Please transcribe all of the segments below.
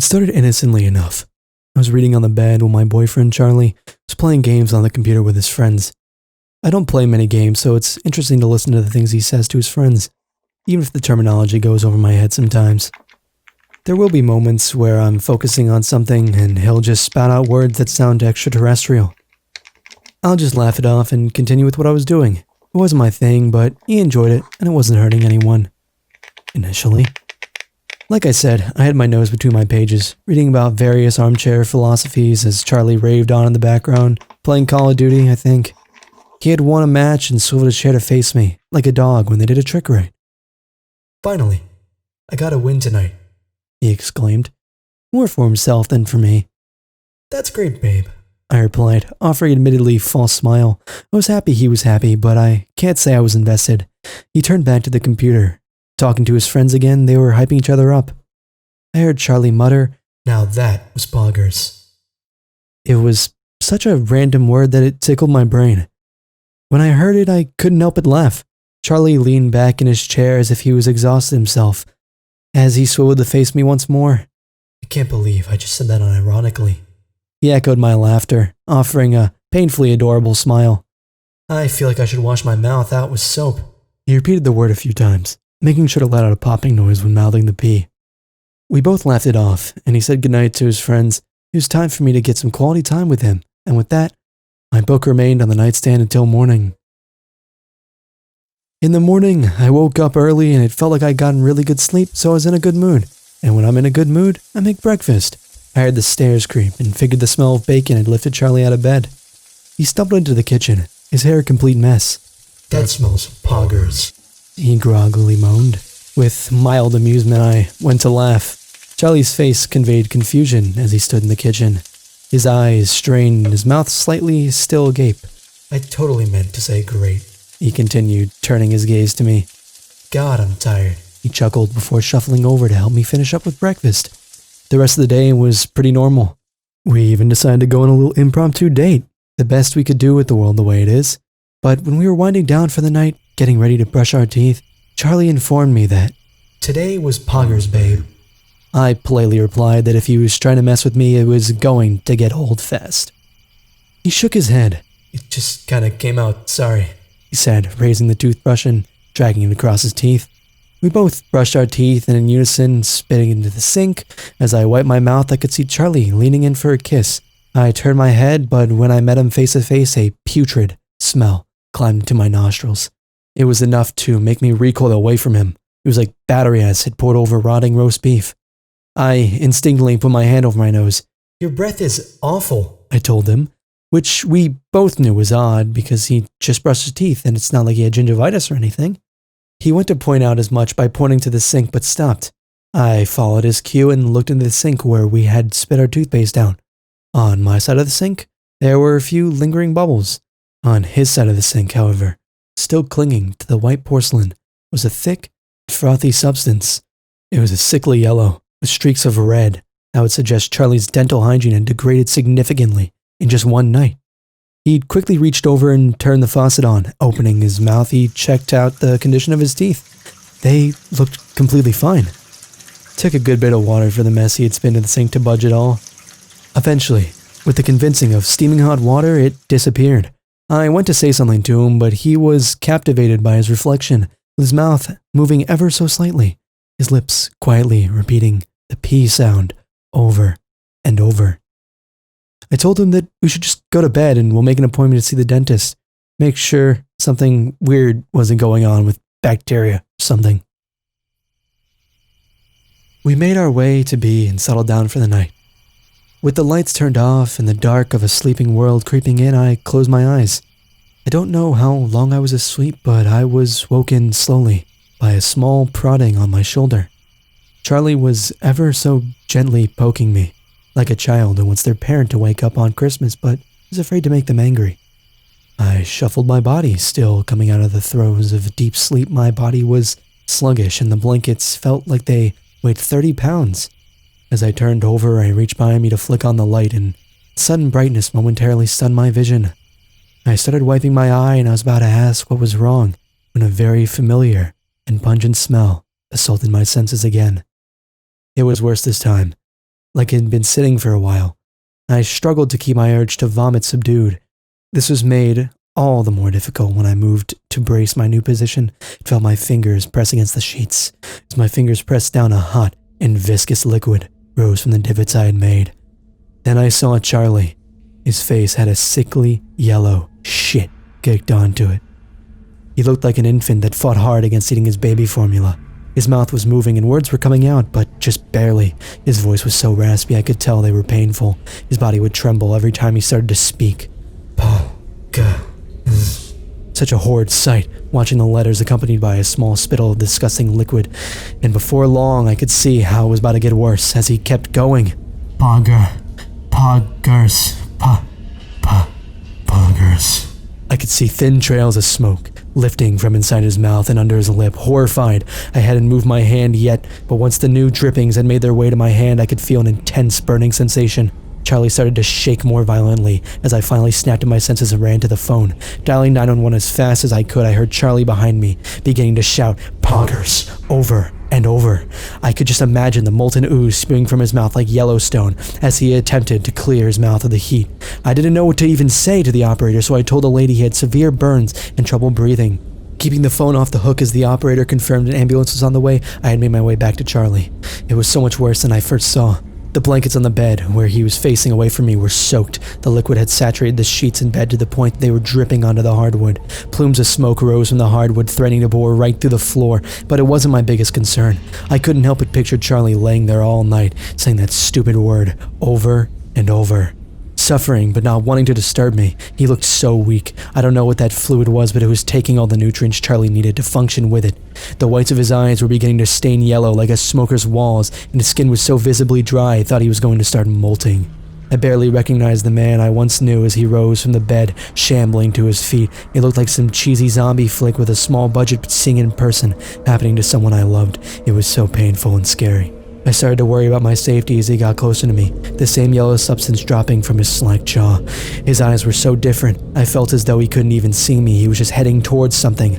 It started innocently enough. I was reading on the bed while my boyfriend, Charlie, was playing games on the computer with his friends. I don't play many games, so it's interesting to listen to the things he says to his friends, even if the terminology goes over my head sometimes. There will be moments where I'm focusing on something and he'll just spout out words that sound extraterrestrial. I'll just laugh it off and continue with what I was doing. It wasn't my thing, but he enjoyed it and it wasn't hurting anyone. Initially. Like I said, I had my nose between my pages, reading about various armchair philosophies as Charlie raved on in the background, playing Call of Duty, I think. He had won a match and swiveled his chair to face me, like a dog when they did a trick right. "Finally, I got a win tonight," he exclaimed, more for himself than for me. "That's great, babe," I replied, offering an admittedly false smile. I was happy he was happy, but I can't say I was invested. He turned back to the computer. Talking to his friends again, they were hyping each other up. I heard Charlie mutter, "Now that was Poggers." It was such a random word that it tickled my brain. When I heard it, I couldn't help but laugh. Charlie leaned back in his chair as if he was exhausted himself, as he swiveled to face me once more. "I can't believe I just said that unironically." He echoed my laughter, offering a painfully adorable smile. "I feel like I should wash my mouth out with soap." He repeated the word a few times, making sure to let out a popping noise when mouthing the P. We both laughed it off, and he said goodnight to his friends. It was time for me to get some quality time with him, and with that, my book remained on the nightstand until morning. In the morning, I woke up early and it felt like I'd gotten really good sleep, so I was in a good mood. And when I'm in a good mood, I make breakfast. I heard the stairs creak and figured the smell of bacon had lifted Charlie out of bed. He stumbled into the kitchen, his hair a complete mess. "That smells of Poggers," he groggily moaned. With mild amusement, I went to laugh. Charlie's face conveyed confusion as he stood in the kitchen. His eyes strained and his mouth slightly still agape. "I totally meant to say great," he continued, turning his gaze to me. "God, I'm tired," he chuckled before shuffling over to help me finish up with breakfast. The rest of the day was pretty normal. We even decided to go on a little impromptu date, the best we could do with the world the way it is. But when we were winding down for the night, getting ready to brush our teeth, Charlie informed me that today was Poggers, babe. I politely replied that if he was trying to mess with me, it was going to get old fast. He shook his head. "It just kinda came out, sorry," he said, raising the toothbrush and dragging it across his teeth. We both brushed our teeth and in unison, spitting into the sink. As I wiped my mouth, I could see Charlie leaning in for a kiss. I turned my head, but when I met him face to face, a putrid smell climbed into my nostrils. It was enough to make me recoil away from him. It was like battery acid poured over rotting roast beef. I instinctively put my hand over my nose. "Your breath is awful," I told him, which we both knew was odd because he just brushed his teeth and it's not like he had gingivitis or anything. He went to point out as much by pointing to the sink but stopped. I followed his cue and looked into the sink where we had spit our toothpaste down. On my side of the sink, there were a few lingering bubbles. On his side of the sink, however, still clinging to the white porcelain, was a thick, frothy substance. It was a sickly yellow, with streaks of red that would suggest Charlie's dental hygiene had degraded significantly in just one night. He quickly reached over and turned the faucet on. Opening his mouth, he checked out the condition of his teeth. They looked completely fine. Took a good bit of water for the mess he had spit in the sink to budge it all. Eventually, with the convincing of steaming hot water, it disappeared. I went to say something to him, but he was captivated by his reflection, with his mouth moving ever so slightly, his lips quietly repeating the P sound over and over. I told him that we should just go to bed and we'll make an appointment to see the dentist. Make sure something weird wasn't going on with bacteria or something. We made our way to B and settled down for the night. With the lights turned off and the dark of a sleeping world creeping in, I closed my eyes. I don't know how long I was asleep, but I was woken slowly by a small prodding on my shoulder. Charlie was ever so gently poking me, like a child who wants their parent to wake up on Christmas but is afraid to make them angry. I shuffled my body, still coming out of the throes of deep sleep. My body was sluggish and the blankets felt like they weighed 30 pounds. As I turned over, I reached behind me to flick on the light and sudden brightness momentarily stunned my vision. I started wiping my eye and I was about to ask what was wrong when a very familiar and pungent smell assaulted my senses again. It was worse this time. like it had been sitting for a while. I struggled to keep my urge to vomit subdued. This was made all the more difficult when I moved to brace my new position. It felt my fingers press against the sheets. As my fingers pressed down, a hot and viscous liquid rose from the divots I had made. Then I saw Charlie. His face had a sickly yellow shit kicked onto it. He looked like an infant that fought hard against eating his baby formula. His mouth was moving and words were coming out, but just barely. His voice was so raspy I could tell they were painful. His body would tremble every time he started to speak. Poggers. Such a horrid sight, watching the letters accompanied by a small spittle of disgusting liquid. And before long I could see how it was about to get worse as he kept going. Poggers. Poggers. I could see thin trails of smoke lifting from inside his mouth and under his lip. Horrified, I hadn't moved my hand yet, but once the new drippings had made their way to my hand, I could feel an intense burning sensation. Charlie started to shake more violently as I finally snapped at my senses and ran to the phone. Dialing 911 as fast as I could, I heard Charlie behind me, beginning to shout, "Poggers," over and over. I could just imagine the molten ooze spewing from his mouth like Yellowstone as he attempted to clear his mouth of the heat. I didn't know what to even say to the operator, so I told the lady he had severe burns and trouble breathing. Keeping the phone off the hook as the operator confirmed an ambulance was on the way, I had made my way back to Charlie. It was so much worse than I first saw. The blankets on the bed, where he was facing away from me, were soaked. The liquid had saturated the sheets in bed to the point they were dripping onto the hardwood. Plumes of smoke rose from the hardwood, threatening to bore right through the floor, but it wasn't my biggest concern. I couldn't help but picture Charlie laying there all night, saying that stupid word over and over. Suffering, but not wanting to disturb me. He looked so weak. I don't know what that fluid was, but it was taking all the nutrients Charlie needed to function with it. The whites of his eyes were beginning to stain yellow like a smoker's walls, and his skin was so visibly dry I thought he was going to start molting. I barely recognized the man I once knew as he rose from the bed, shambling to his feet. It looked like some cheesy zombie flick with a small budget but seeing it in person, happening to someone I loved. It was so painful and scary. I started to worry about my safety as he got closer to me, the same yellow substance dropping from his slack jaw. His eyes were so different, I felt as though he couldn't even see me. He was just heading towards something.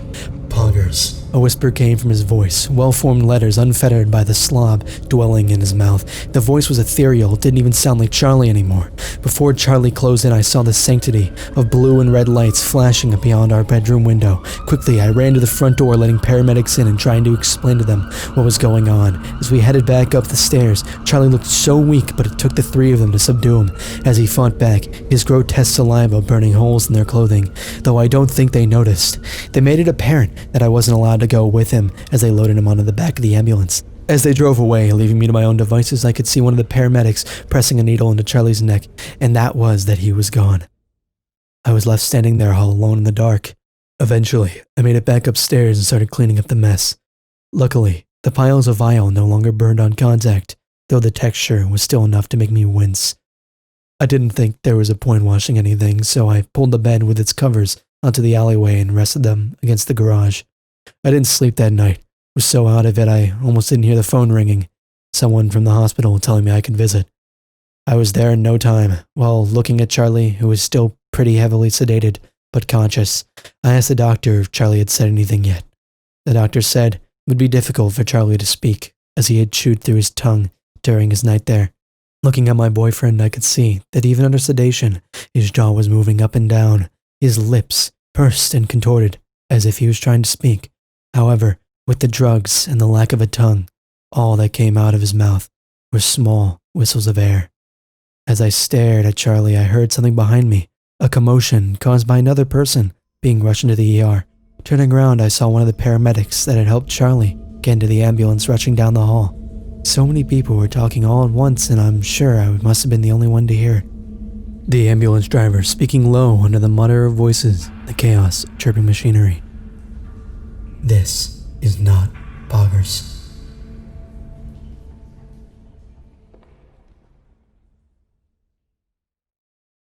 Poggers. A whisper came from his voice, well-formed letters unfettered by the slob dwelling in his mouth. The voice was ethereal, it didn't even sound like Charlie anymore. Before Charlie closed in, I saw the sanctity of blue and red lights flashing beyond our bedroom window. Quickly, I ran to the front door, letting paramedics in and trying to explain to them what was going on. As we headed back up the stairs, Charlie looked so weak, but it took the three of them to subdue him. As he fought back, his grotesque saliva burning holes in their clothing, though I don't think they noticed. They made it apparent that I wasn't allowed to go with him as they loaded him onto the back of the ambulance. As they drove away, leaving me to my own devices, I could see one of the paramedics pressing a needle into Charlie's neck, and that was that he was gone. I was left standing there all alone in the dark. Eventually, I made it back upstairs and started cleaning up the mess. Luckily, the piles of vial no longer burned on contact, though the texture was still enough to make me wince. I didn't think there was a point washing anything, so I pulled the bed with its covers onto the alleyway and rested them against the garage. I didn't sleep that night. I was so out of it I almost didn't hear the phone ringing. Someone from the hospital telling me I could visit. I was there in no time. While looking at Charlie, who was still pretty heavily sedated, but conscious, I asked the doctor if Charlie had said anything yet. The doctor said it would be difficult for Charlie to speak, as he had chewed through his tongue during his night there. Looking at my boyfriend, I could see that even under sedation, his jaw was moving up and down. His lips pursed and contorted, as if he was trying to speak. However, with the drugs and the lack of a tongue, all that came out of his mouth were small whistles of air. As I stared at Charlie, I heard something behind me, a commotion caused by another person being rushed into the ER. Turning around, I saw one of the paramedics that had helped Charlie get into the ambulance rushing down the hall. So many people were talking all at once, and I'm sure I must have been the only one to hear it. The ambulance driver speaking low under the mutter of voices, the chaos of chirping machinery. This is not Poggers.